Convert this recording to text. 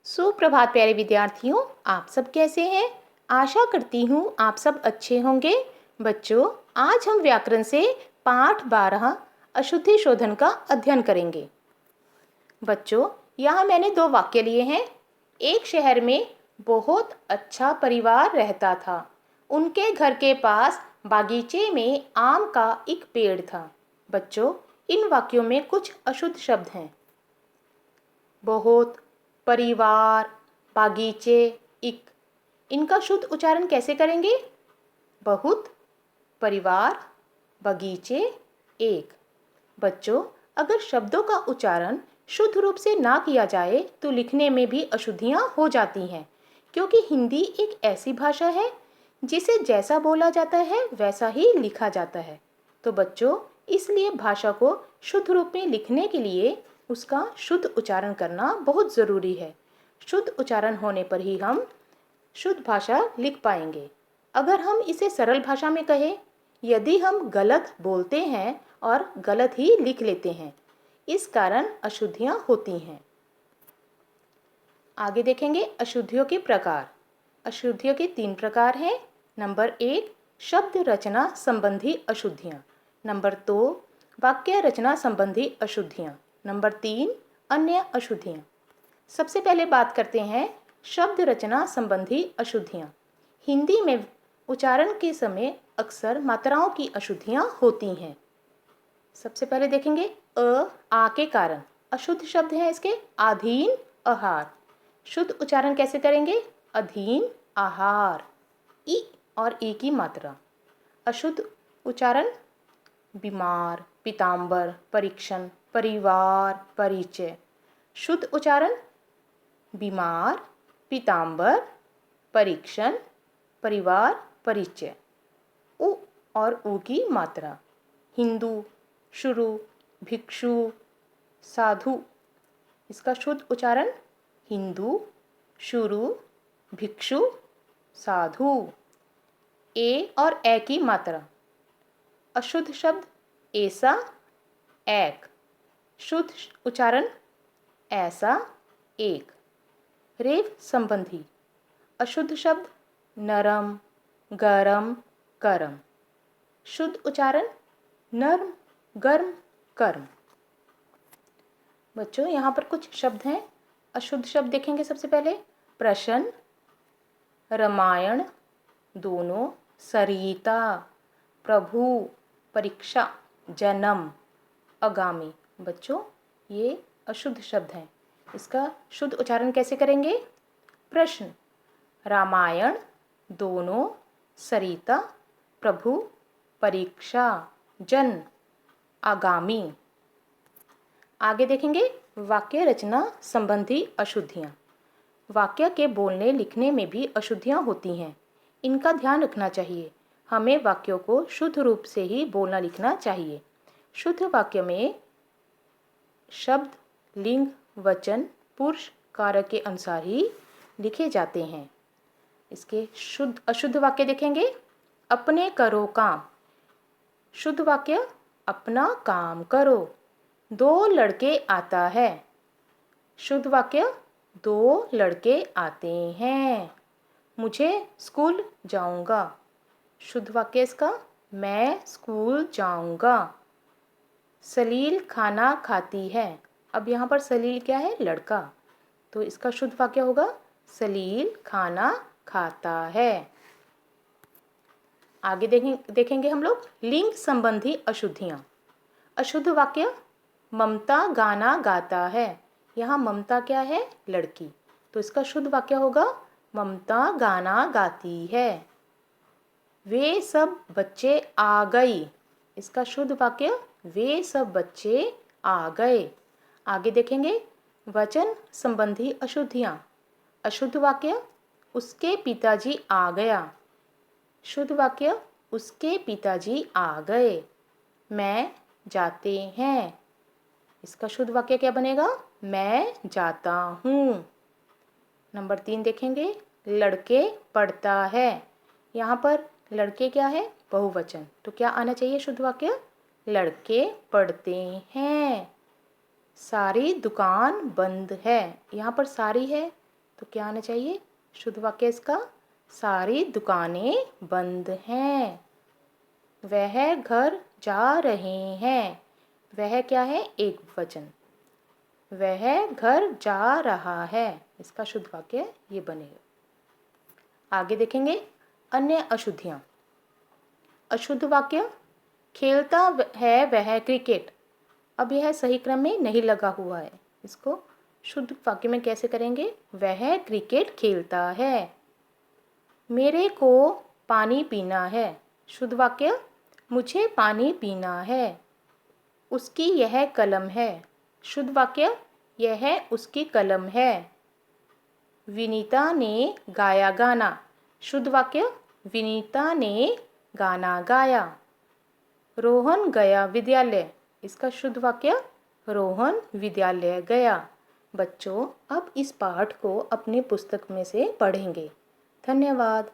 सुप्रभात प्यारे विद्यार्थियों, आप सब कैसे हैं? आशा करती हूँ आप सब अच्छे होंगे। बच्चों, आज हम व्याकरण से पाठ 12 अशुद्धि शोधन का अध्ययन करेंगे। बच्चों, यहाँ मैंने 2 वाक्य लिए हैं। एक शहर में बहुत अच्छा परिवार रहता था। उनके घर के पास बागीचे में आम का एक पेड़ था। बच्चों, इन वाक्यों में कुछ अशुद्ध शब्द हैं। बहुत, परिवार, बागीचे, इक। इनका शुद्ध उच्चारण कैसे करेंगे? बहुत, परिवार, बगीचे, एक। बच्चों, अगर शब्दों का उच्चारण शुद्ध रूप से ना किया जाए तो लिखने में भी अशुद्धियाँ हो जाती हैं, क्योंकि हिंदी एक ऐसी भाषा है जिसे जैसा बोला जाता है वैसा ही लिखा जाता है। तो बच्चों, इसलिए भाषा को शुद्ध रूप में लिखने के लिए उसका शुद्ध उच्चारण करना बहुत ज़रूरी है। शुद्ध उच्चारण होने पर ही हम शुद्ध भाषा लिख पाएंगे। अगर हम इसे सरल भाषा में कहें, यदि हम गलत बोलते हैं और गलत ही लिख लेते हैं, इस कारण अशुद्धियाँ होती हैं। आगे देखेंगे अशुद्धियों के प्रकार। अशुद्धियों के 3 प्रकार हैं। नंबर 1, शब्द रचना संबंधी अशुद्धियाँ। नंबर 2, वाक्य रचना संबंधी अशुद्धियाँ। नंबर 3, अन्य अशुद्धियाँ। सबसे पहले बात करते हैं शब्द रचना संबंधी अशुद्धियाँ। हिंदी में उच्चारण के समय अक्सर मात्राओं की अशुद्धियाँ होती हैं। सबसे पहले देखेंगे आ के कारण अशुद्ध शब्द हैं इसके अधीन, आहार। शुद्ध उच्चारण कैसे करेंगे? अधीन, आहार। ई और ई की मात्रा। अशुद्ध उच्चारण बीमार, पीताम्बर, परीक्षण, परिवार, परिचय। शुद्ध उच्चारण बीमार, पीताम्बर, परीक्षण, परिवार, परिचय। उ और ऊ की मात्रा। हिंदू, शुरू, भिक्षु, साधु। इसका शुद्ध उच्चारण हिंदू, शुरू, भिक्षु, साधु। ए और ए की मात्रा। अशुद्ध शब्द ऐसा, एक। शुद्ध उच्चारण ऐसा, एक। रेफ संबंधी अशुद्ध शब्द नरम, गरम, करम। शुद्ध उच्चारण नर्म, गर्म, कर्म। बच्चों, यहाँ पर कुछ शब्द हैं। अशुद्ध शब्द देखेंगे सबसे पहले। प्रश्न, रामायण, दोनों, सरिता, प्रभु, परीक्षा, जन्म, आगामी। बच्चों, ये अशुद्ध शब्द हैं। इसका शुद्ध उच्चारण कैसे करेंगे? प्रश्न, रामायण, दोनों, सरिता, प्रभु, परीक्षा, जन्म, आगामी। आगे देखेंगे वाक्य रचना संबंधी अशुद्धियाँ। वाक्य के बोलने लिखने में भी अशुद्धियाँ होती हैं। इनका ध्यान रखना चाहिए। हमें वाक्यों को शुद्ध रूप से ही बोलना लिखना चाहिए। शुद्ध वाक्य में शब्द, लिंग, वचन, पुरुष, कारक के अनुसार ही लिखे जाते हैं। इसके शुद्ध अशुद्ध वाक्य देखेंगे। अपने करो काम। शुद्ध वाक्य अपना काम करो। 2 लड़के आता है। शुद्ध वाक्य 2 लड़के आते हैं। मुझे स्कूल जाऊंगा। शुद्ध वाक्य इसका मैं स्कूल जाऊंगा। सलील खाना खाती है। अब यहाँ पर सलील क्या है? लड़का। तो इसका शुद्ध वाक्य होगा सलील खाना खाता है। आगे देखेंगे हम लोग लिंग संबंधी अशुद्धियाँ। अशुद्ध वाक्य ममता गाना गाता है। यहाँ ममता क्या है? लड़की। तो इसका शुद्ध वाक्य होगा ममता गाना गाती है। वे सब बच्चे आ गई। इसका शुद्ध वाक्य वे सब बच्चे आ गए। आगे देखेंगे वचन संबंधी अशुद्धियाँ। अशुद्ध वाक्य उसके पिताजी आ गया। शुद्ध वाक्य उसके पिताजी आ गए। मैं जाते हैं। इसका शुद्ध वाक्य क्या बनेगा? मैं जाता हूँ। नंबर 3 देखेंगे लड़के पढ़ता है। यहाँ पर लड़के क्या है? बहुवचन। तो क्या आना चाहिए शुद्ध वाक्य? लड़के पढ़ते हैं। सारी दुकान बंद है। यहाँ पर सारी है तो क्या आना चाहिए? शुद्ध वाक्य इसका, सारी दुकानें बंद हैं। वह घर जा रहे हैं। वह क्या है? एक वचन। वह घर जा रहा है, इसका शुद्ध वाक्य ये बनेगा। आगे देखेंगे अन्य अशुद्धियाँ। अशुद्ध वाक्य, खेलता है वह क्रिकेट। अब यह सही क्रम में नहीं लगा हुआ है, इसको शुद्ध वाक्य में कैसे करेंगे? वह क्रिकेट खेलता है। मेरे को पानी पीना है। शुद्ध वाक्य, मुझे पानी पीना है। उसकी यह कलम है। शुद्ध वाक्य, यह उसकी कलम है। विनीता ने गाया गाना। शुद्ध वाक्य, विनीता ने गाना गाया। रोहन गया विद्यालय। इसका शुद्ध वाक्य, रोहन विद्यालय गया। बच्चों, अब इस पाठ को अपनी पुस्तक में से पढ़ेंगे। धन्यवाद।